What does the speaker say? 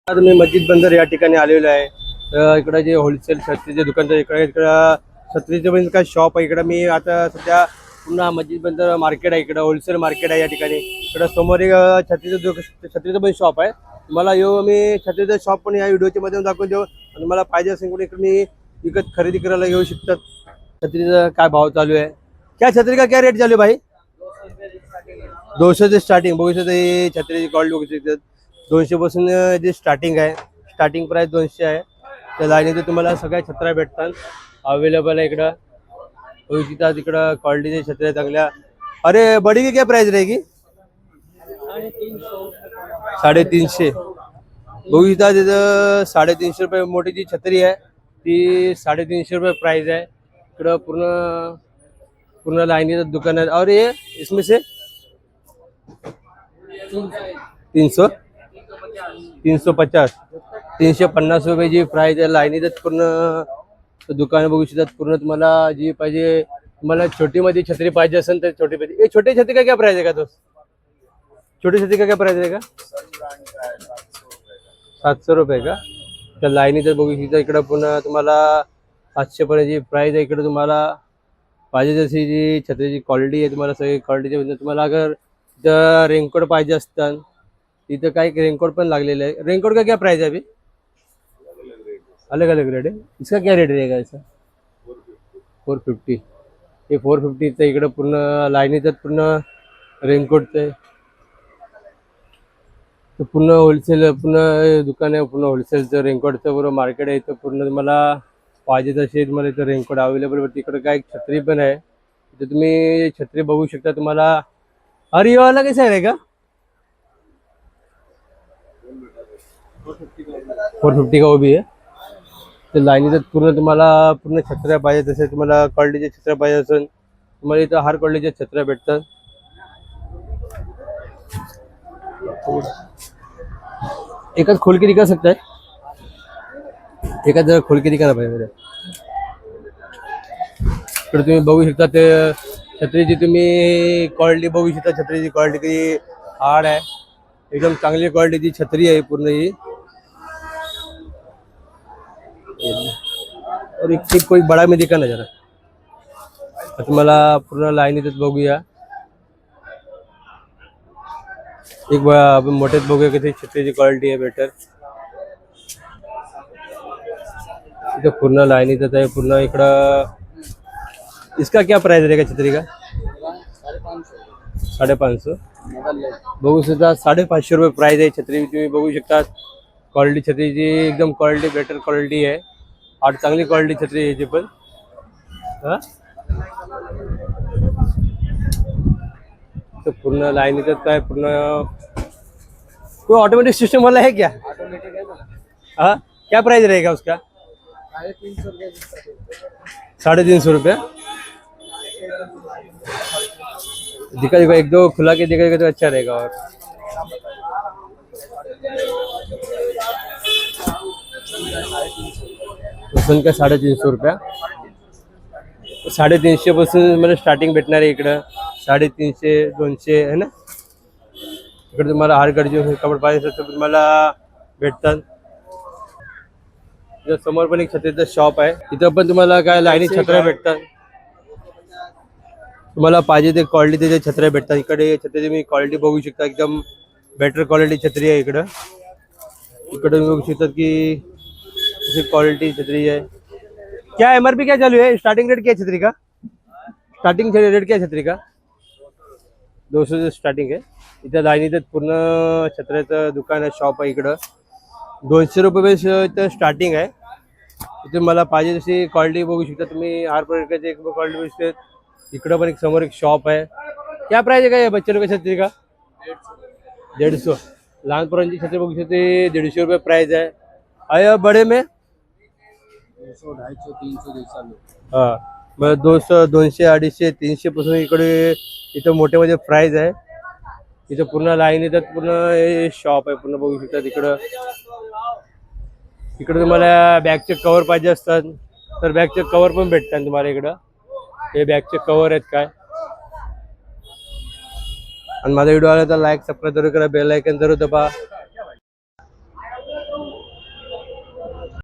आता मी मस्जिद बंदर या ठिकाणी आलेलो आहे. इकडे जे होलसेल छत्रीचे दुकान इकडं छत्रीचे पण काय शॉप आहे. इकडे मी आता सध्या पुन्हा मस्जिद बंदर मार्केट आहे. इकडं होलसेल मार्केट आहे या ठिकाणी. इकडं समोर एक छत्रीचं पण शॉप आहे. मला मी छत्रीचं शॉप पण या व्हिडिओच्या मध्ये दाखवून देऊ आणि मला पाहिजे असेल कुठे इकडे मी विकत खरेदी करायला घेऊ शकतात. छत्रीचा काय भाव चालू आहे, क्या छत्री का क्या रेट चालू आहे भाई? 200 से स्टार्टिंग बघू शकता. छत्रीची क्वालिटी बघू शकतात. 200 पासून जे स्टार्टिंग आहे, स्टार्टिंग प्राइस 200 आहे. त्या लाईनीत तुम्हाला सगळ्या छत्र्या भेटतात अवेलेबल आहे. इकडं बघू शकता तिकडं क्वालिटीच्या छत्र्या चांगल्या. अरे बड़ी की क्या प्राइस रहेगी? 350. बघू शकता तिथं 350 रुपये मोठी जी छत्री आहे ती 350 रुपये प्राइस आहे. इकडं पूर्ण पूर्ण लाईनीचं दुकान आहे. और ये इसमें से 300 350 350 रुपयाची प्राइस आहे. लाईनीतच पूर्ण दुकान बघू शकतात. पूर्ण तुम्हाला जी पाहिजे, तुम्हाला छोटी मध्ये छत्री पाहिजे असेल तर छोटी पाहिजे. छोटी छत्री का क्या प्राइस आहे का? तो छोटी छत्री का क्या प्राइस आहे का? 700 रुपये का? त्या लाईनीतच बघू शकता. इकडं पुन्हा तुम्हाला 700 पर्यंतची प्राइस आहे. इकडे तुम्हाला पाहिजे जशी जी छत्रीची क्वालिटी आहे, तुम्हाला सगळी क्वालिटीची. तुम्हाला अगर रेनकोट पाहिजे असतात तिथं काही रेनकोट पण लागलेले आहे. रेनकोट का क्या प्राइस है अभी? अलग अलग रेट है. इसका क्या रेट रहेगा इसका? 450. हे 450चं इकडं पूर्ण लाईनीचं पूर्ण रेनकोटचं आहे. पूर्ण होलसेल पूर्ण दुकान आहे. पूर्ण होलसेलचं रेनकोटचं पूर्ण मार्केट आहे. इथं पूर्ण तुम्हाला पाहिजे तसे तुम्हाला इथं रेनकोट अवेलेबल होते. इकडं काय छत्री पण आहे. इथं तुम्ही छत्री बघू शकता. तुम्हाला अरे ये वाला कैसा रहेगा? 450 का वो भी है. तर लाईनीचं पूर्ण तुम्हाला पूर्ण छत्र्या पाहिजे तसे तुम्हाला क्वालिटीच्या छत्र्या पाहिजे असेल तुम्हाला इथं हर क्वालिटीच्या छत्र्या भेटतात. एकाच खोल के दिखा सकता है, एकाच जरा खोल के दिखा ना पाहिजे. तर तुम्ही बघू शकता ते छत्रीची तुम्ही क्वालिटी बघू शकता. छत्रीची क्वालिटी किती हार्ड आहे. एकदम चांगली क्वालिटीची छत्री आहे पूर्ण ही. और एक टिप कोई बड़ा में दिखा ना जरा. तुम्हाला पूर्ण लाईनीतच बघूया. एक आपण मोठ्यात बघूया किती छत्रीची क्वालिटी आहे बेटर. इथं पूर्ण लाईनीतच आहे पूर्ण. इकडं इसका क्या प्राइस रहेगा छत्री का? 550. बघू शकता 550 रुपये प्राइस आहे छत्री. तुम्ही बघू शकता क्वालिटी छत्रीची एकदम क्वालिटी बेटर क्वालिटी आहे. और चांगली क्वालिटी छत्री आहे याची पण. हां तो पूर्ण लाईनीतच काय पूर्ण. कोई ऑटोमेटिक सिस्टम वाला है क्या? ऑटोमेटिक है ना. हाँ क्या प्राइस रहेगा उसका? 350 रुपये. दिखा दिखा एक दो खुला के दिखेगा तो अच्छा रहेगा. और उसन का 350 रुपया. 350 पासून मला स्टार्टिंग भेटणार आहे. इकडं 350 200 है ना. इकडे तुम्हाला हर गरजे कपडे पाहिजे तर तुम्हाला भेटतात. समोर पण एक छत्रीचं शॉप आहे. तिथं पण तुम्हाला काय लाईनी छत्र्या भेटतात. तुम्हाला पाहिजे ते क्वालिटीचे छत्र्या भेटतात. इकडे छत्रीची मी क्वालिटी बघू शकता. एकदम बेटर क्वालिटी छत्री आहे इकडं. इकडे बघू शकतात की क्वालिटी छत्री है. क्या एमआरपी क्या चालू है? स्टार्टिंग रेट क्या है छतरी का? स्टार्टिंग रेट क्या है छतरी का? 200 से स्टार्टिंग है. इथं लाईनीतच पूर्ण छत्र्याचं दुकान आहे, शॉप आहे. इकडं 200 रुपये इथं स्टार्टिंग आहे. इथे मला पाहिजे तशी क्वालिटी बघू शकता तुम्ही. हर प्रकारची एक क्वालिटी बघू शकता. इकडं पण एक समोर एक शॉप आहे. क्या प्राइस है का बच्चे लोग छत्री का? 150. लहान पोरांची छत्री बघू शकते 150 रुपये प्राइस आहे. आया बड़े में 200 250 300 दिवसा. हां मग 200 200 250 300 पासून इकडे इथं मोठे प्राइस आहे. इथं पूर्ण लाईन येतात. पूर्ण शॉप आहे पूर्ण बघू शकता. तिकडं इकडे तुम्हाला बॅगचे कवर पाहिजे असतात तर बॅगचे कवर पण भेटतात तुम्हाला इकडं. हे बॅगचे कवर आहेत काय. आणि माझा व्हिडिओ आला तर लाईक सबस्क्राईब जरूर करा. बेल आयकॉन जरूर दबा.